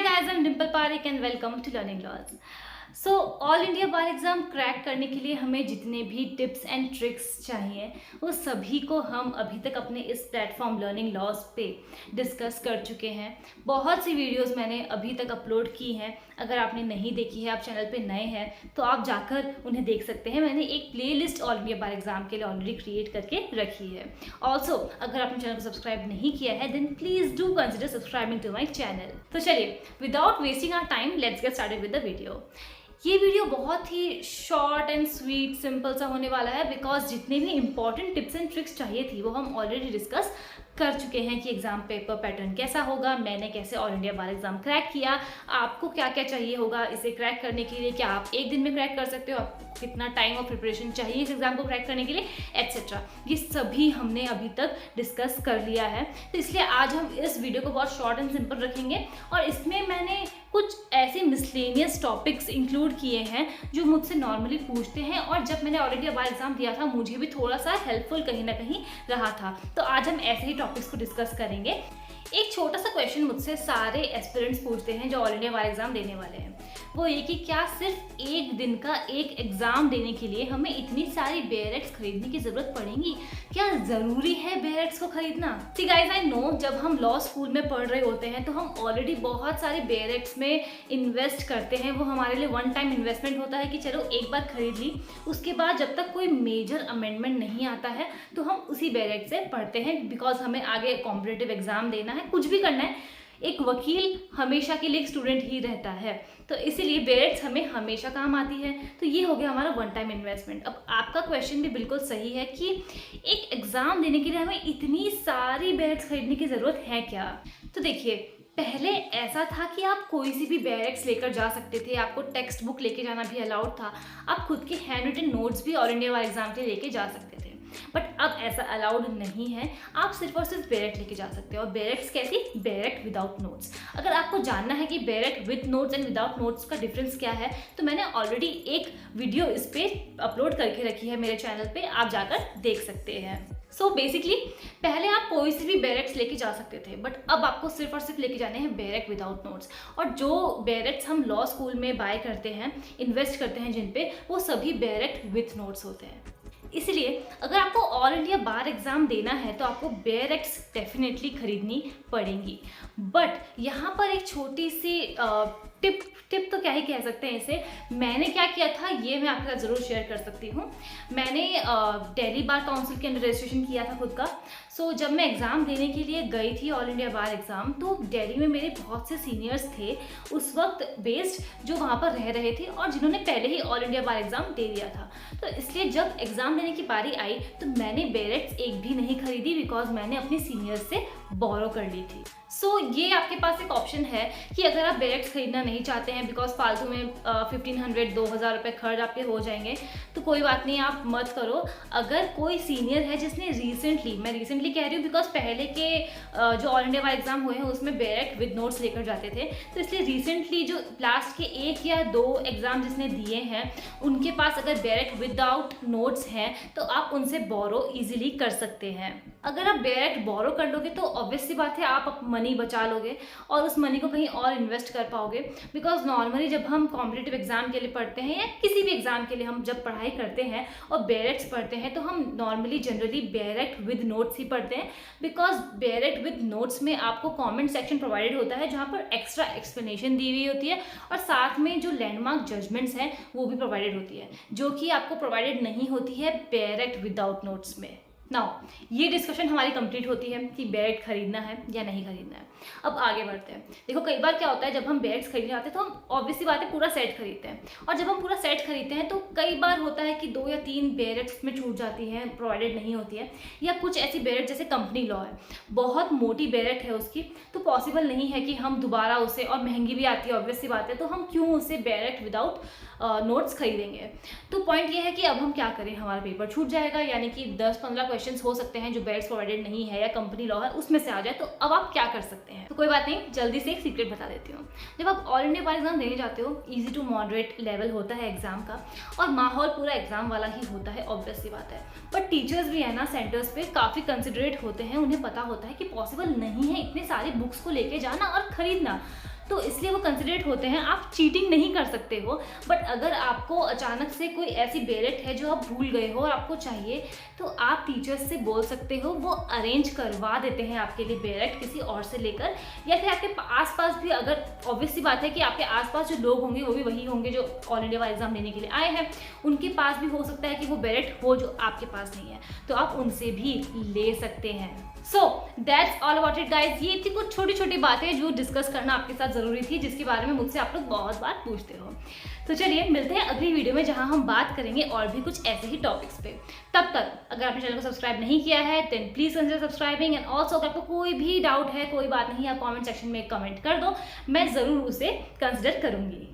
guys, I'm Dimple Parekh and welcome to Learning Laws. So all India bar exam crack करने के लिए हमें जितने भी टिप्स एंड ट्रिक्स चाहिए वो सभी को हम अभी तक अपने इस प्लेटफॉर्म लर्निंग लॉज पे डिस्कस कर चुके हैं। बहुत सी वीडियोस मैंने अभी तक अपलोड की हैं। अगर आपने नहीं देखी है, आप चैनल पे नए हैं तो आप जाकर उन्हें देख सकते हैं। मैंने एक प्लेलिस्ट ऑल इंडिया बार एग्ज़ाम के लिए ऑलरेडी क्रिएट करके रखी है। ऑल्सो अगर आपने चैनल को सब्सक्राइब नहीं किया है then please do consider subscribing to my channel. तो चलिए without wasting our time let's get started with the video. ये वीडियो बहुत ही शॉर्ट एंड स्वीट सिंपल सा होने वाला है बिकॉज जितने भी इंपॉर्टेंट टिप्स एंड ट्रिक्स चाहिए थी वो हम ऑलरेडी डिस्कस कर चुके हैं कि एग्जाम पेपर पैटर्न कैसा होगा, मैंने कैसे ऑल इंडिया बार एग्जाम क्रैक किया, आपको क्या क्या चाहिए होगा इसे क्रैक करने के लिए, क्या आप एक दिन में क्रैक कर सकते हो, आपको कितना टाइम और प्रिपरेशन चाहिए इस एग्जाम को क्रैक करने के लिए, एट्सेट्रा। ये सभी हमने अभी तक डिस्कस कर लिया है। तो इसलिए आज हम इस वीडियो को बहुत शॉर्ट एंड सिंपल रखेंगे और इसमें मैंने कुछ ऐसे मिसलेनियस टॉपिक्स इंक्लूड किए हैं जो मुझसे नॉर्मली पूछते हैं और जब मैंने ऑल इंडिया बार एग्जाम दिया था मुझे भी थोड़ा सा हेल्पफुल कहीं ना कहीं रहा था। तो आज हम ऐसे ही टॉपिक्स को डिस्कस करेंगे। एक छोटा सा क्वेश्चन मुझसे सारे एस्पिरेंट्स पूछते हैं जो ऑल इंडिया बार एग्जाम देने वाले हैं, वो ये कि क्या सिर्फ एक दिन का एक एग्जाम देने के लिए हमें इतनी सारी बेयरेक्स खरीदने की जरूरत पड़ेगी? क्या जरूरी है बेयरेक्स को खरीदना? सी गाइस, आई नो जब हम लॉ स्कूल में पढ़ रहे होते हैं तो हम ऑलरेडी बहुत सारे बेयरेक्स में इन्वेस्ट करते हैं। वो हमारे लिए वन टाइम इन्वेस्टमेंट होता है कि चलो एक बार खरीद ली, उसके बाद जब तक कोई मेजर अमेंडमेंट नहीं आता है तो हम उसी बेयरेक्स से पढ़ते हैं बिकॉज हमें आगे कॉम्पिटिटिव एग्जाम देना है, कुछ भी करना है। एक वकील हमेशा के लिए एक स्टूडेंट ही रहता है, तो इसीलिए बेयरेक्स हमें हमेशा काम आती है। तो ये हो गया हमारा वन टाइम इन्वेस्टमेंट। अब आपका क्वेश्चन भी बिल्कुल सही है कि एक एग्जाम देने के लिए हमें इतनी सारी बेयरेक्स खरीदने की ज़रूरत है क्या? तो देखिए, पहले ऐसा था कि आप कोई सी भी बेयरेक्स लेकर जा सकते थे, आपको टेक्स्ट बुक लेके जाना भी अलाउड था, आप खुद के हैंड रिटन नोट्स भी ऑल इंडिया बार एग्जाम के लेके जा सकते थे। बट अब ऐसा अलाउड नहीं है, आप सिर्फ और सिर्फ बेयरेक्ट लेके जा सकते हो। और बेयरेक्ट्स कैसी? Bare act without notes. अगर आपको जानना है कि bare act with notes and without notes का डिफरेंस क्या है तो मैंने ऑलरेडी एक वीडियो इस पर अपलोड करके रखी है मेरे चैनल पे, आप जाकर देख सकते हैं। सो बेसिकली पहले आप कोई सी भी बेयरेक्ट्स लेके जा सकते थे बट अब आपको सिर्फ और सिर्फ लेके जाने हैं बेयरेक्ट विदाउट नोट्स। और जो बेयरेक्ट्स हम लॉ स्कूल में बाय करते हैं, इन्वेस्ट करते हैं जिन पे, वो सभी बेयरेक्ट विथ नोट्स होते हैं। इसलिए अगर आपको ऑल इंडिया बार एग्जाम देना है तो आपको बेयरेक्ट्स डेफिनेटली खरीदनी पड़ेंगी। बट यहाँ पर एक छोटी सी टिप तो क्या ही कह सकते हैं इसे, मैंने क्या किया था ये मैं आपके साथ ज़रूर शेयर कर सकती हूँ। मैंने दिल्ली बार काउंसिल के अंदर रजिस्ट्रेशन किया था खुद का। सो जब मैं एग्ज़ाम देने के लिए गई थी ऑल इंडिया बार एग्ज़ाम तो दिल्ली में मेरे बहुत से सीनियर्स थे उस वक्त बेस्ड जो वहाँ पर रह रहे थे और जिन्होंने पहले ही ऑल इंडिया बार एग्ज़ाम दे दिया था। तो इसलिए जब एग्ज़ाम देने की बारी आई तो मैंने बेयरेक्ट्स एक भी नहीं खरीदी बिकॉज मैंने अपने सीनियर्स से बोरो कर ली थी। सो ये आपके पास एक ऑप्शन है कि अगर आप बेयरेक्ट्स खरीदना नहीं चाहते हैं बिकॉज फालतू में 1500-2000 रुपये खर्च आपके हो जाएंगे तो कोई बात नहीं, आप मत करो। अगर कोई सीनियर है जिसने रिसेंटली, मैं रिसेंटली कह रही हूँ बिकॉज पहले के जो ऑल इंडिया बार एग्जाम हुए हैं उसमें बेयरेक्ट विद नोट्स लेकर जाते थे, तो इसलिए रिसेंटली जो लास्ट के 1 या 2 एग्जाम जिसने दिए हैं उनके पास अगर बेयरेक्ट विदाउट नोट्स हैं तो आप उनसे बोरो ईजिली कर सकते हैं। अगर आप बेयरेक्ट बोरो कर लोगे तो ऑब्वियस सी बात है आप मनी बचा लोगे और उस मनी को कहीं और इन्वेस्ट कर पाओगे। बिकॉज नॉर्मली जब हम कॉम्पिटिटिव एग्जाम के लिए पढ़ते हैं या किसी भी एग्जाम के लिए हम जब पढ़ाई करते हैं और बेयरेक्ट्स पढ़ते हैं तो हम नॉर्मली जनरली बेयरेक्ट विद नोट्स ही पढ़ते हैं बिकॉज बेयरेक्ट विद नोट्स में आपको कॉमेंट सेक्शन प्रोवाइडेड होता है जहाँ पर एक्स्ट्रा एक्सप्लेनेशन दी हुई होती है और साथ में जो लैंडमार्क जजमेंट्स हैं वो भी प्रोवाइडेड होती है जो कि आपको प्रोवाइडेड नहीं होती है बेयरेक्ट विदाउट नोट्स में। नाउ ये डिस्कशन हमारी कंप्लीट होती है कि बेयरेक्ट खरीदना है या नहीं खरीदना है। अब आगे बढ़ते हैं। देखो कई बार क्या होता है जब हम बेयरेक्ट्स खरीदने जाते हैं तो हम ऑब्वियसली बात है पूरा सेट खरीदते हैं और जब हम पूरा सेट खरीदते हैं तो कई बार होता है कि 2 या 3 बेयरेक्ट्स में छूट जाती हैं, प्रोवाइडेड नहीं होती है, या कुछ ऐसी बेयरेक्ट जैसे कंपनी लॉ है, बहुत मोटी बेयरेक्ट है उसकी, तो पॉसिबल नहीं है कि हम दोबारा उसे, और महंगी भी आती है ऑब्वियसली बात है, तो हम क्यों उसे बेयरेक्ट विदाउट नोट्स खरीदेंगे। तो पॉइंट ये है कि अब हम क्या करें, हमारा पेपर छूट जाएगा, यानी कि 10-15 क्वेश्चन हो सकते हैं जो बेयरेक्ट्स प्रोवाइडेड नहीं है या कंपनी लॉ है उसमें से आ जाए। तो अब आप क्या कर सकते हैं? तो कोई बात नहीं, जल्दी से एक सीक्रेट बता देती हूँ। जब आप ऑल इंडिया बार एग्जाम देने जाते हो, इजी टू मॉडरेट लेवल होता है एग्जाम का और माहौल पूरा एग्जाम वाला ही होता है, ऑब्वियस सी बात है। बट टीचर्स भी है ना सेंटर्स पे काफ़ी कंसिडरेट होते हैं, उन्हें पता होता है कि पॉसिबल नहीं है इतने सारी बुक्स को लेके जाना और खरीदना। तो इसलिए वो कंसिडरेट होते हैं। आप चीटिंग नहीं कर सकते हो, बट अगर आपको अचानक से कोई ऐसी बैलेट है जो आप भूल गए हो और आपको चाहिए, तो आप टीचर्स से बोल सकते हो, वो अरेंज करवा देते हैं आपके लिए बैलेट किसी और से लेकर। या फिर आपके आसपास भी, अगर ऑब्वियस सी बात है कि आपके आसपास जो लोग होंगे वो भी वही होंगे जो ऑल इंडिया वाला एग्जाम देने के लिए आए हैं, उनके पास भी हो सकता है कि वो बैलेट हो जो आपके पास नहीं है, तो आप उनसे भी ले सकते हैं। So that's all about it guys. ये थी कुछ छोटी छोटी बातें जो डिस्कस करना आपके साथ ज़रूरी थी, जिसके बारे में मुझसे आप लोग बहुत बार पूछते हो। तो चलिए मिलते हैं अगली वीडियो में, जहां हम बात करेंगे और भी कुछ ऐसे ही टॉपिक्स पे। तब तक अगर आपने चैनल को सब्सक्राइब नहीं किया है then please consider subscribing, and also अगर आपको कोई भी डाउट है, कोई बात नहीं, आप कॉमेंट सेक्शन में कमेंट कर दो, मैं ज़रूर उसे कंसिडर करूंगी।